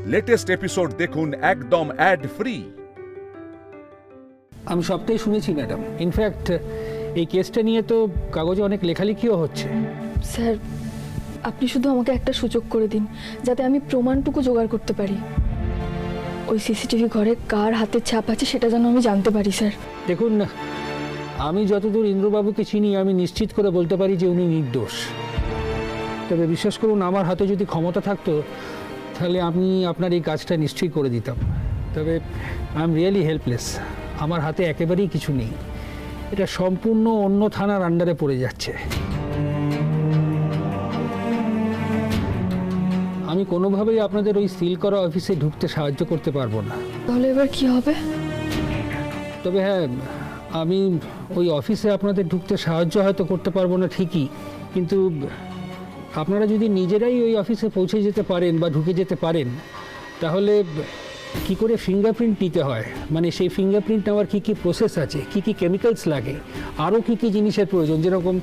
Latest episode দেখুন একদম add free. আমি সবটাই শুনেছি ম্যাডাম। ইনফ্যাক্ট এই কেসটা নিয়ে তো কাগজে অনেক লেখালেখিও হচ্ছে। স্যার, আপনি শুধু আমাকে একটা সুযোগ করে দিন, যাতে আমি প্রমাণটুকু জোগাড় করতে পারি। ওই সিসিটিভি ঘরে কার হাতের ছাপ আছে সেটা যেন আমি জানতে পারি। স্যার দেখুন, আমি যতদূর ইন্দ্রবাবুকে চিনি আমি নিশ্চিত করে বলতে পারি যে উনি নির্দোষ। তবে বিশ্বাস করুন, আমার হাতে যদি ক্ষমতা থাকতো তাহলে আমি আপনার এই কাজটা নিশ্চয়ই করে দিতাম। তবে আই এম রিয়েলি হেল্পলেস। আমার হাতে একেবারেই কিছু নেই। এটা সম্পূর্ণ অন্য থানার আন্ডারে পড়ে যাচ্ছে। আমি কোনোভাবেই আপনাদের ওই সিল করা অফিসে ঢুকতে সাহায্য করতে পারবো না। তাহলে এবার কি হবে? তবে হ্যাঁ, আমি ওই অফিসে আপনাদের ঢুকতে সাহায্য হয়তো করতে পারবো না ঠিকই, কিন্তু আপনারা যদি নিজেরাই ওই অফিসে পৌঁছে যেতে পারেন বা ঢুকে যেতে পারেন, তাহলে কি করে ফিঙ্গারপ্রিন্ট নিতে হয়, মানে সেই ফিঙ্গারপ্রিন্ট নেওয়ার কী কী প্রসেস আছে, কী কী কেমিক্যালস লাগে, আরও কী কী জিনিসের প্রয়োজন, যেরকম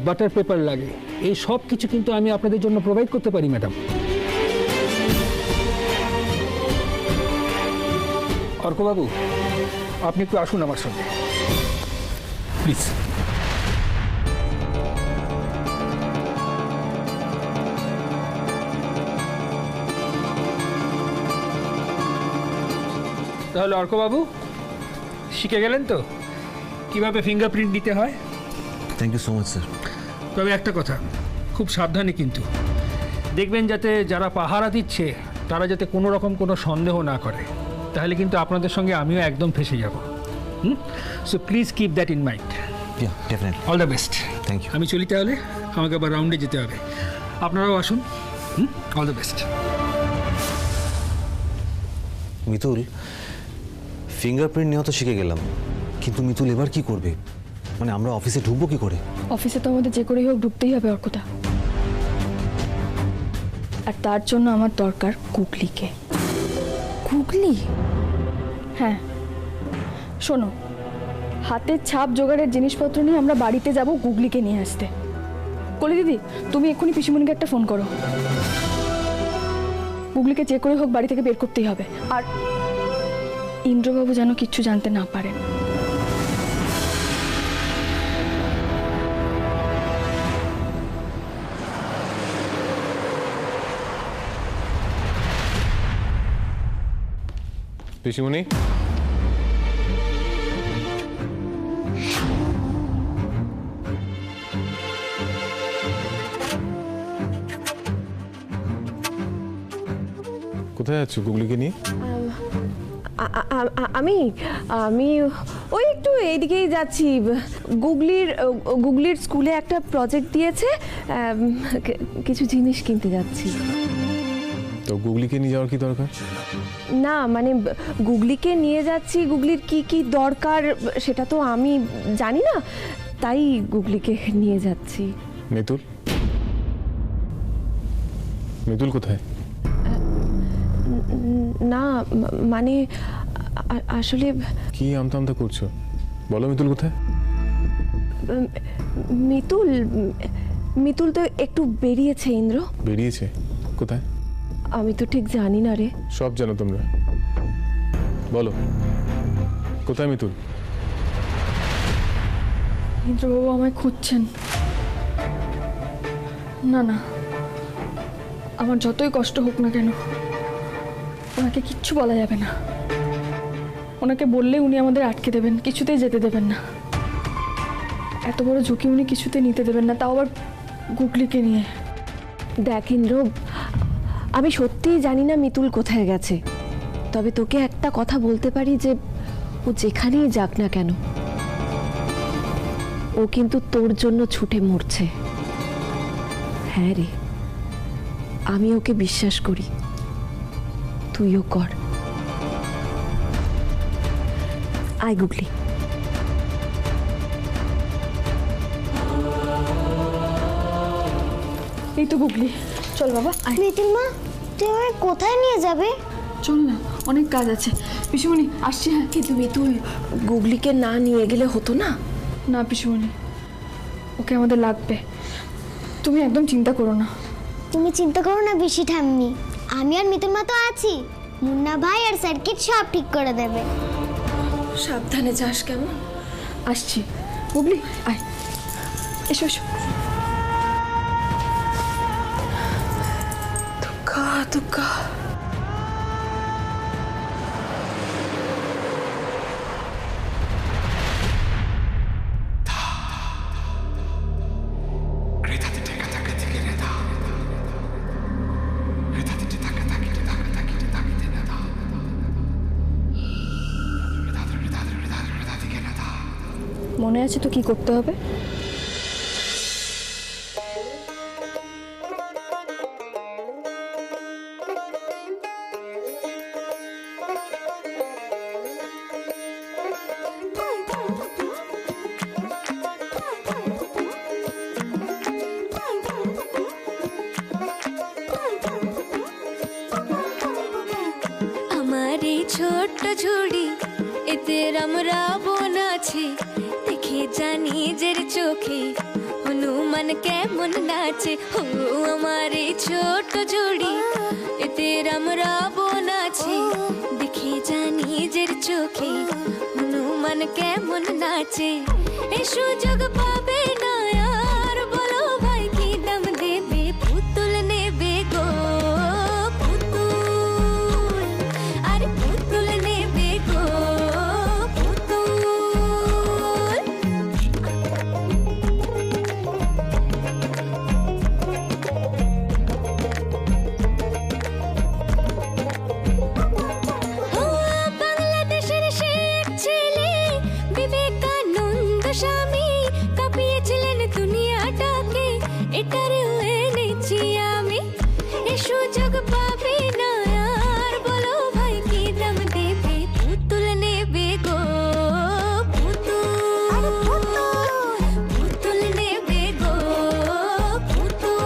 বাটার পেপার লাগে, এই সব কিছু কিন্তু আমি আপনাদের জন্য প্রোভাইড করতে পারি ম্যাডাম। অর্কবাবু, আপনি একটু আসুন আমার সঙ্গে প্লিজ। তাহলে অর্কবাবু, শিখে গেলেন তো কিভাবে ফিঙ্গারপ্রিন্ট দিতে হয়? Thank you so much sir. তবে একটা কথা, খুব সাবধানে কিন্তু দেখবেন যাতে যারা পাহারা দিচ্ছে তারা যাতে কোনো রকম কোনো সন্দেহ না করে, তাহলে কিন্তু আপনাদের সঙ্গে আমিও একদম ফেসে যাব। So please keep that in mind. Definitely. All the best. Thank you. আমি চলি তাহলে, আমাকে আবার রাউন্ডে যেতে হবে। আপনারাও আসুন। All the best. Mitul, fingerprint নেওয়া তো শিখে গেলাম, কিন্তু মিতুল এবার কি করবে? মানে আমরা অফিসে ঢুকবো কি করে? অফিসে তো আমাদের যে করেই হোক ঢুকতেই হবে অর্কদা, আর তার জন্য আমার দরকার গুগলিকে। গুগলি? হ্যাঁ শোনো, হাতের ছাপ জোগাড়ের জিনিসপত্র নিয়ে আমরা বাড়িতে যাব গুগলিকে নিয়ে আসতে। কলি দিদি, তুমি এক্ষুনি পিসিমণিকে একটা ফোন করো। গুগলিকে যে করে হোক বাড়ি থেকে বের করতেই হবে, আর ইন্দ্রবাবু যেন কিচ্ছু জানতে না পারেন। পিসিমণি, কোথায় যাচ্ছ গুগলিকে নিয়ে? আমি আমি ওই একটু এইদিকেই যাচ্ছি। গুগলির স্কুলে একটা প্রজেক্ট দিয়েছে, কিছু জিনিস কিনতে যাচ্ছি। তো গুগলিকে নিয়ে যাওয়ার কি দরকার? না মানে গুগলিকে নিয়ে যাচ্ছি, গুগলির কি কি দরকার সেটা তো আমি জানি না, তাই গুগলিকে নিয়ে যাচ্ছি। মিতুল, মিতুল কোথায়? না মানে আসলে কি আমতা আমতা করছো? বলো মিতুল কোথায়? মিতুল তো একটু বেরিয়েছে ইন্দ্র। বেরিয়েছে? কোথায়? আমি তো ঠিক জানি না রে। সব জানো তোমরা, বলো কোথায় মিতুল? ইন্দ্রবাবু আমায় খুঁজছেন। না না, আমার যতই কষ্ট হোক না কেন ওনাকে কিচ্ছু বলা যাবে না। ওনাকে বললে উনি আমাদের আটকে দেবেন, কিছুতেই যেতে দেবেন না। এত বড় ঝুঁকি উনি কিছুতে নিতে দেবেন না, তাও আবার গুগলিকে নিয়ে। দেখ ইন্দ্র, আমি সত্যিই জানি না মিতুল কোথায় গেছে, তবে তোকে একটা কথা বলতে পারি যে ও যেখানেই যাক না কেন ও কিন্তু তোর জন্য ছুটে মরছে। হ্যাঁ রে, আমি ওকে বিশ্বাস করি, তুইও কর। আয় গুগলি। এই তো গুগলি, চল বাবা। মিতুল মা, তুই আমায় কোথায় নিয়ে যাবে? চল না, অনেক কাজ আছে। পিসিমণি আসছি। হ্যাঁ কিন্তু মিতুল, গুগলিকে না নিয়ে গেলে হতো না? না পিসিমণি, ওকে আমাদের লাগবে। তুমি একদম চিন্তা করো না। তুমি চিন্তা করো না বেশি ঠাম্মি, আমি আর মিতুল মা তো আছি, মুন্না ভাই আর সার্কিট সব ঠিক করে দেবে। সাবধানে যাস কেমন? আসছি বুবলি, আয়, এসো এসো। দুগ্গা দুগ্গা। মনে আছে তো কি করতে হবে? আমার এই ছোট্ট ঝুড়ি এতে আমরা বোন আছে, দেখে জানি নিজের চোখে হনুমান কেমন নাচে। ও আমার এই ছোট্ট ঝুড়ি এতে আমরা বোন আছে, দেখে জানি নিজের চোখে হনুমান কেমন নাচে। এ সুযোগ পাবে না আর, বলো ভাই কি দাম দেবে? পুতুল নেবে গো পুতুল, আরে পুতুল নেবে গো পুতুল। বাংলাদেশের সে এক ছেলে বিবেকানন্দ স্বামী, কাঁপিয়েছিলেন দুনিয়াটাকে, এটারেও এনেছি আমি। এ সুযোগ পাবে না আর, বলো ভাই কি দাম দেবে? পুতুল নেবে গো পুতুল, পুতুল নেবে গো পুতুল।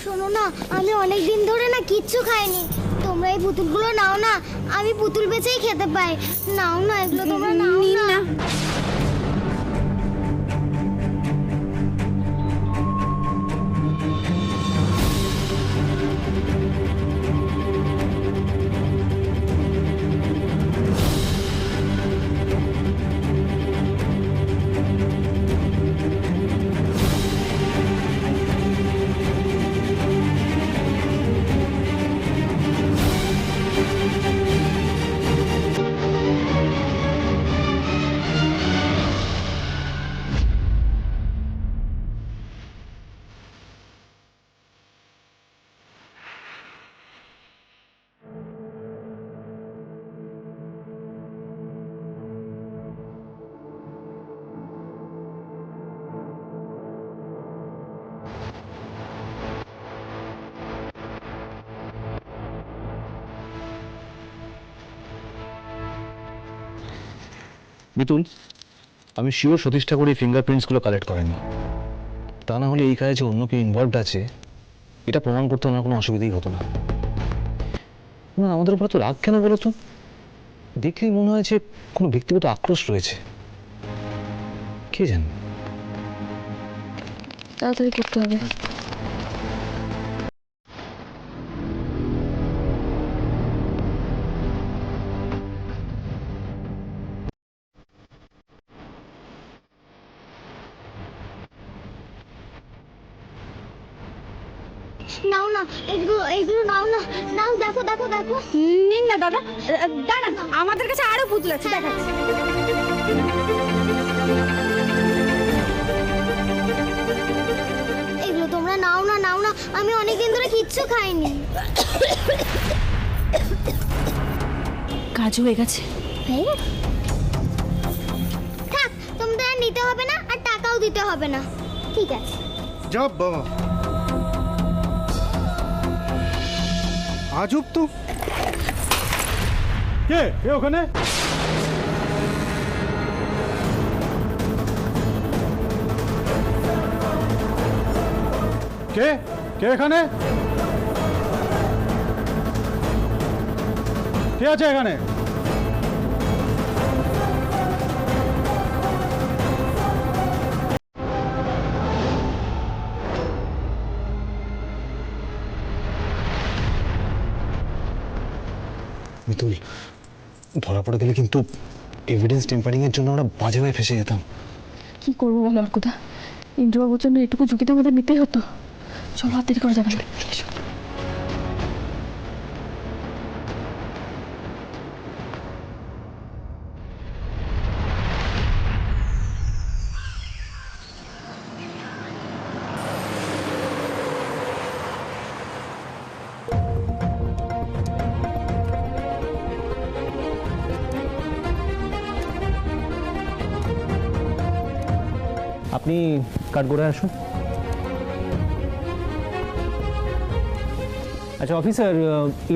শোনো না, আমি অনেক দিন ধরে না কিচ্ছু খাইনি। তোমরা এই পুতুলগুলো নাও না, আমি পুতুল বেচেই খেতে পাই। নাও না, এগুলো তোমরা নাও না। মিতুল, আমি শিওর সতীশ ঠাকুর এই ফিঙ্গারপ্রিন্টসগুলো কালেক্ট করেনি। তা না হলে এই কাজে যে অন্য কেউ ইনভলভড আছে এটা প্রমাণ করতে ওনার কোনো অসুবিধাই হতো না। ওনার আমাদের উপর তো রাগ কেন বলো তো? দেখলেই মনে হয় যে কোনো ব্যক্তিগত আক্রোশ রয়েছে। কে জানে। তাড়াতাড়ি করতে হবে। নাও না, এগুলো নাও না, নাও, দেখো দেখো দেখো। নিন না দাদা, দাঁড়ান, আমাদের কাছে আরো পুতুল আছে, দেখাচ্ছি। এগুলো তোমরা নাও না, নাও না, আমি অনেকদিন ধরে কিচ্ছু খাইনি। কাজ হয়ে গেছে। হয়ে গেছে? থাক, তোমাদের আর নিতে হবে না, আর টাকাও দিতে হবে না। ঠিক আছে। যা বাবা, আজব তো। কে কে ওখানে? কে কে এখানে? কে আছে এখানে? মিতুল, ধরা পড়ে গেলে কিন্তু এভিডেন্স টেম্পারিং এর জন্য আমরা বাজে ভাবে ফেসে যেতাম। কি করবো বলো অর্কুদা, ইন্দ্রবাবুর জন্য এটুকু ঝুঁকি তো আমাদের নিতেই হতো। চলো, হাত দেরি করা যাবে না। এসো। আপনি কাঠগোড়ায় আসুন। আচ্ছা অফিসার,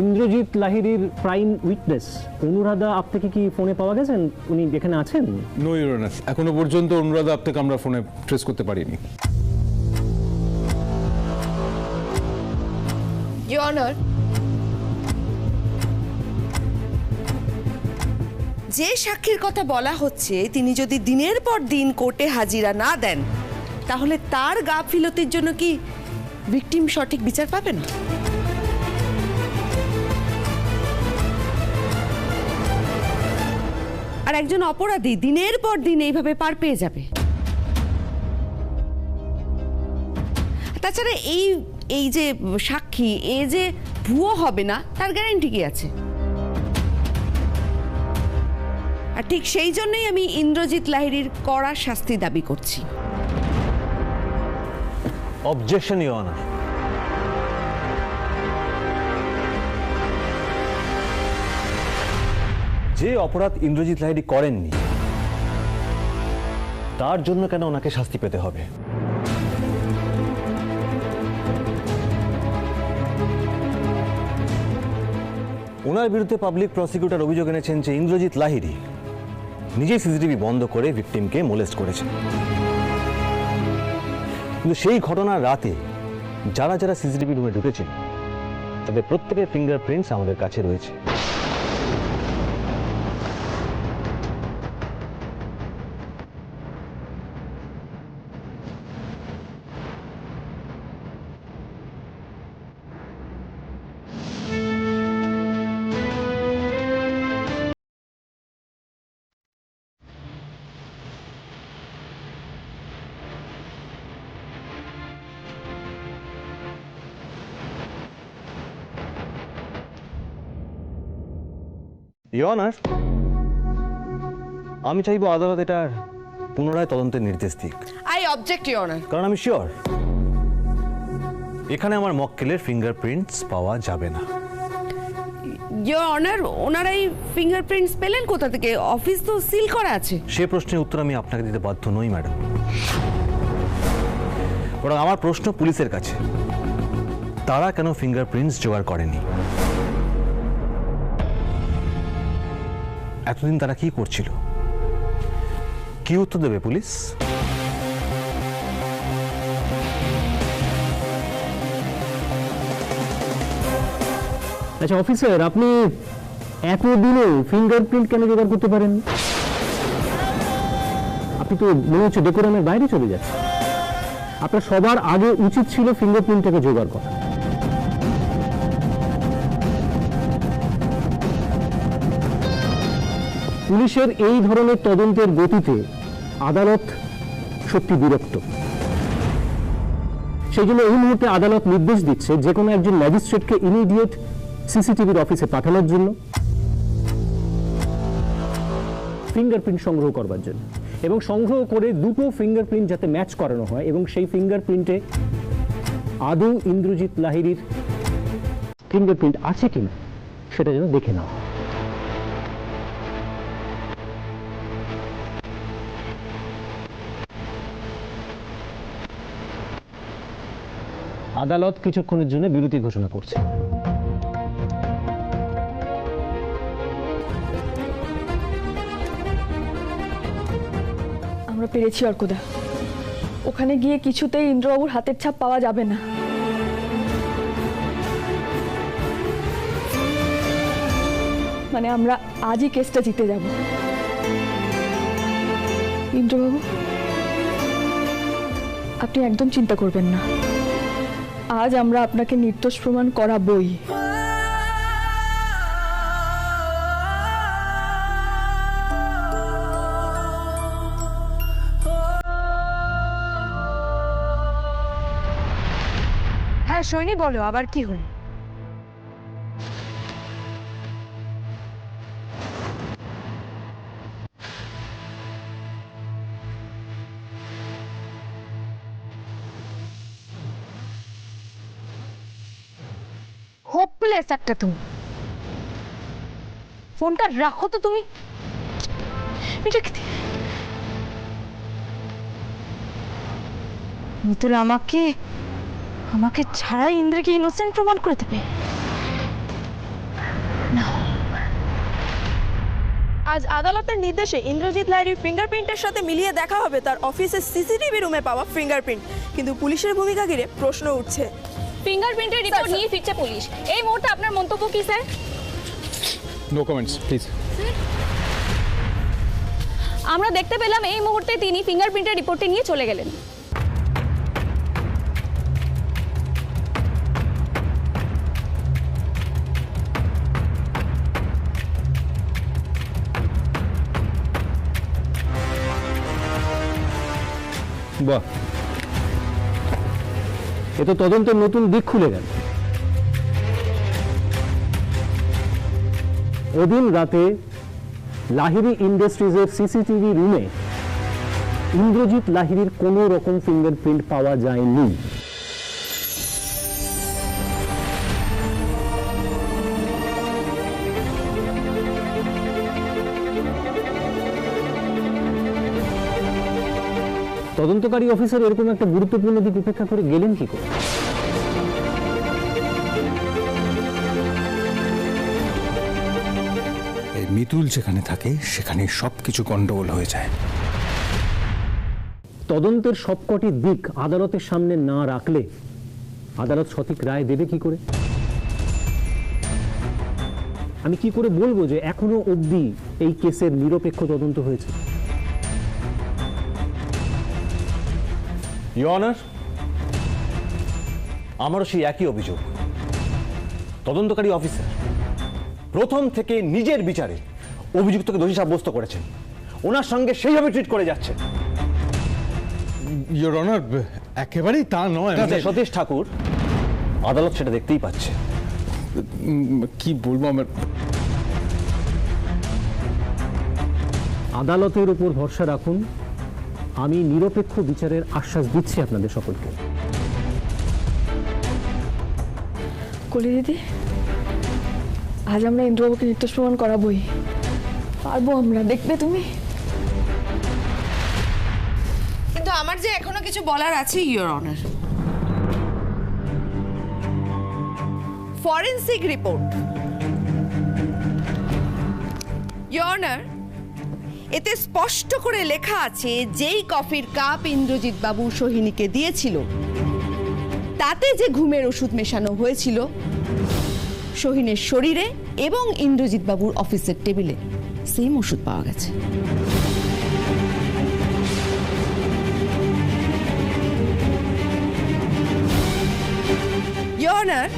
ইন্দ্রজিৎ লাহিড়ীর প্রাইম উইটনেস অনুরাধা আপনাকে কি ফোনে পাওয়া গেছেন? উনি এখানে আছেন? নো ইউর অনার, এখনো পর্যন্ত অনুরাধা আপনাকে আমরা ফোনে ট্রেস করতে পারিনি। ইওর অনার, যে সাক্ষীর কথা বলা হচ্ছে তিনি যদি দিনের পর দিন কোর্টে হাজিরা না দেন, তাহলে তার গাফিলতির জন্য কি ভিকটিম সঠিক বিচার পাবে না? আর একজন অপরাধী দিনের পর দিন এইভাবে পার পেয়ে যাবে। তাছাড়া এই যে সাক্ষী, এ যে ভুয়ো হবে না তার গ্যারান্টি কি আছে? আর ঠিক সেই জন্যই আমি ইন্দ্রজিৎ লাহিড়ীর কড়া শাস্তি দাবি করছি। Objection your honour. যে অপরাধ ইন্দ্রজিৎ লাহিড়ী করেননি তার জন্য কেন ওনাকে শাস্তি পেতে হবে? ওনার বিরুদ্ধে পাবলিক প্রসিকিউটর অভিযোগ এনেছেন যে ইন্দ্রজিৎ লাহিড়ী নিজেই সিসিটিভি বন্ধ করে ভিকটিমকে মোলেস্ট করেছেন। কিন্তু সেই ঘটনার রাতে যারা যারা সিসিটিভি রুমে ঢুকেছিল তাদের প্রত্যেকের ফিঙ্গারপ্রিন্টস আমাদের কাছে রয়েছে। ইওর অনার, আমি চাইবো আদালত এটার পুনরায় তদন্তের নির্দেশ দিক। I object your honour. কারণ আমি শিওর এখানে আমার মক্কেলের ফিঙ্গারপ্রিন্টস পাওয়া যাবে না। ইওর অনার, ওনারা এই ফিঙ্গারপ্রিন্টস পেলেন কোথা থেকে? অফিস তো সিল করা আছে। সে প্রশ্নের উত্তর আমি আপনাকে দিতে বাধ্য নই ম্যাডাম। বরং আমার প্রশ্ন পুলিশের কাছে, তারা কেন ফিঙ্গারপ্রিন্টস জোগাড় করেনি? এতদিন তারা কি করছিল? কি উত্তর দেবে পুলিশ? আচ্ছা অফিসার, আপনি এতদিনে ফিঙ্গারপ্রিন্ট কেন জোগাড় করতে পারেন? আপনি তো মনে হচ্ছে ডেকোরামের বাইরে চলে যাচ্ছেন। আপনার সবার আগে উচিত ছিল ফিঙ্গারপ্রিন্টটাকে জোগাড় করা। পুলিশের এই ধরনের তদন্তের গতিতে আদালত সত্যি বিরক্ত। সেই জন্য এই মুহূর্তে আদালত নির্দেশ দিচ্ছে যে কোনো একজন ম্যাজিস্ট্রেটকে ইমিডিয়েট সিসিটিভির অফিসে পাঠানোর জন্য, ফিঙ্গারপ্রিন্ট সংগ্রহ করবার জন্য, এবং সংগ্রহ করে দুটো ফিঙ্গারপ্রিন্ট যাতে ম্যাচ করানো হয় এবং সেই ফিঙ্গারপ্রিন্টে আদৌ ইন্দ্রজিৎ লাহিড়ীর ফিঙ্গারপ্রিন্ট আছে কিনা সেটা যেন দেখে নাও। আদালত কিছুক্ষণের জন্য বিরতি ঘোষণা করছে। আমরা পেরেছি অর্কদা। ওখানে গিয়ে কিছুতেই ইন্দ্রবাবুর হাতের ছাপ পাওয়া যাবে না। মানে আমরা আজই কেসটা জিতে যাব। ইন্দ্রবাবু, আপনি একদম চিন্তা করবেন না, আজ আমরা আপনাকে নির্দোষ প্রমাণ করাবই। হ্যাঁ সৈনী, বলো আবার কি হল? হোপলেস একটা তুমি। ফোনটা রাখো তো তুমি। মিতুল আমাকে ছাড়া ইন্দ্রকে ইনোসেন্ট প্রমাণ করে দেবে না। আজ আদালতের নির্দেশে ইন্দ্রজিৎ লাহিড়ীর ফিঙ্গারপ্রিন্টের সাথে মিলিয়ে দেখা হবে তার অফিসের সিসিটিভি রুমে পাওয়া ফিঙ্গারপ্রিন্ট। কিন্তু পুলিশের ভূমিকা ঘিরে প্রশ্ন উঠছে। ফিঙ্গারপ্রিন্টের রিপোর্ট নিয়ে ফিরছে পুলিশ। এই মুহূর্তে আপনার মন্তব্য কি স্যার? No comments please. আমরা দেখতে পেলাম এই মুহূর্তে তিনি ফিঙ্গারপ্রিন্টের রিপোর্টটি নিয়ে চলে গেলেন। বাহ, এ তো তদন্তের নতুন দিক খুলে গেল। ওদিন রাতে লাহিড়ী ইন্ডাস্ট্রিজের সিসিটিভি রুমে ইন্দ্রজিৎ লাহিড়ীর কোনো রকম ফিঙ্গারপ্রিন্ট পাওয়া যায়নি। তদন্তকারী অফিসার এরকম একটা গুরুত্বপূর্ণ দিক উপেক্ষা করে গেলেন কি করে? এই মিতুল যেখানে থাকে সেখানে সবকিছু গন্ডগোল হয়ে যায়। তদন্তের সবকটি দিক আদালতের সামনে না রাখলে আদালত সঠিক রায় দেবে কি করে? আমি কি করে বলবো যে এখনো অবধি এই কেসের নিরপেক্ষ তদন্ত হয়েছে? ইওর অনার, আমারও সেই একই অভিযোগ। তদন্তকারী অফিসার প্রথম থেকে নিজের বিচারে অভিযুক্তকে দোষী সাব্যস্ত করেছেন, ওনার সঙ্গে সেইভাবে ট্রিট করে যাচ্ছেন। ইওর অনার, একেবারেই তা নয়। সতীশ ঠাকুর, আদালত সেটা দেখতেই পাচ্ছে। কি বলবো আমার। আদালতের উপর ভরসা রাখুন, আমি নিরপেক্ষ বিচারের আশ্বাস দিচ্ছি আপনাদের সকলকে। কলি দিদি, আজ আমরা ইন্দ্রবাবুকে নির্দোষ প্রমাণ করাবই। পারবো আমরা, দেখবে তুমি। কিন্তু আমার যে এখনো কিছু বলার আছে your honour. Forensic report your honour, এতে স্পষ্ট করে লেখা আছে যেই কফির কাপ ইন্দ্রজিৎ বাবু সোহিনীকে দিয়েছিল তাতে যে ঘুমের ওষুধ মেশানো হয়েছিল সোহিনের শরীরে এবং ইন্দ্রজিৎ বাবুর অফিসের টেবিলে সেম ওষুধ পাওয়া গেছে। ইয়োর অনার,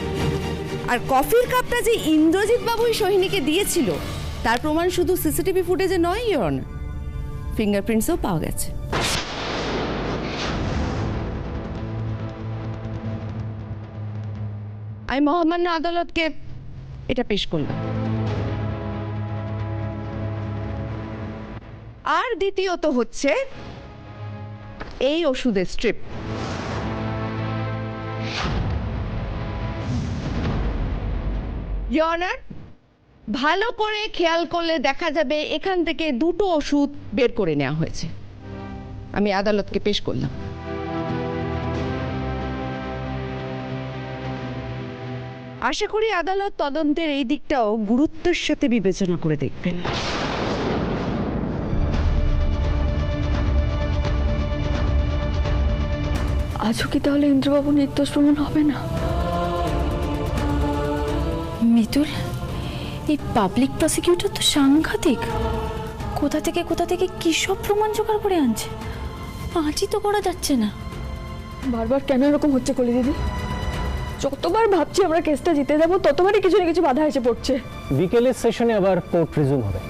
আর কফির কাপটা যে ইন্দ্রজিৎ বাবুই সোহিনীকে দিয়েছিল তার প্রমাণ শুধু সিসিটিভি ফুটেজে নয় ইয়োর অনার, ফিঙ্গারপ্রিন্টসও পাওয়া গেছে। আমি মহামান্য আদালতকে এটা পেশ করলাম। আর দ্বিতীয়ত হচ্ছে এই ওষুধের স্ট্রিপ। ইয়োর অনার, ভালো করে খেয়াল করলে দেখা যাবে এখান থেকে দুটো ওষুধ বের করে নেওয়া হয়েছে। আমি আদালতকে পেশ করলাম। আশা করি আদালত তদন্তের এই দিকটাও গুরুত্বের সাথে বিবেচনা করে দেখবেন। আজও কি তাহলে ইন্দ্রবাবু নির্দোষ প্রমাণ হবে না? মিতুল, এই পাবলিক প্রসিকিউটর তো সাংঘাতিক। কোথা থেকে কি সব প্রমাণ জোগাড় করে আনছে, আজই তো করা যাচ্ছে না। বারবার কেন এরকম হচ্ছে কলি দিদি? যতবার ভাবছি আমরা কেসটা জিতে যাবো ততবারই কিছু না কিছু বাধা এসে পড়ছে। বিকেলের সেশনে আবার কোর্ট রিজুম হবে।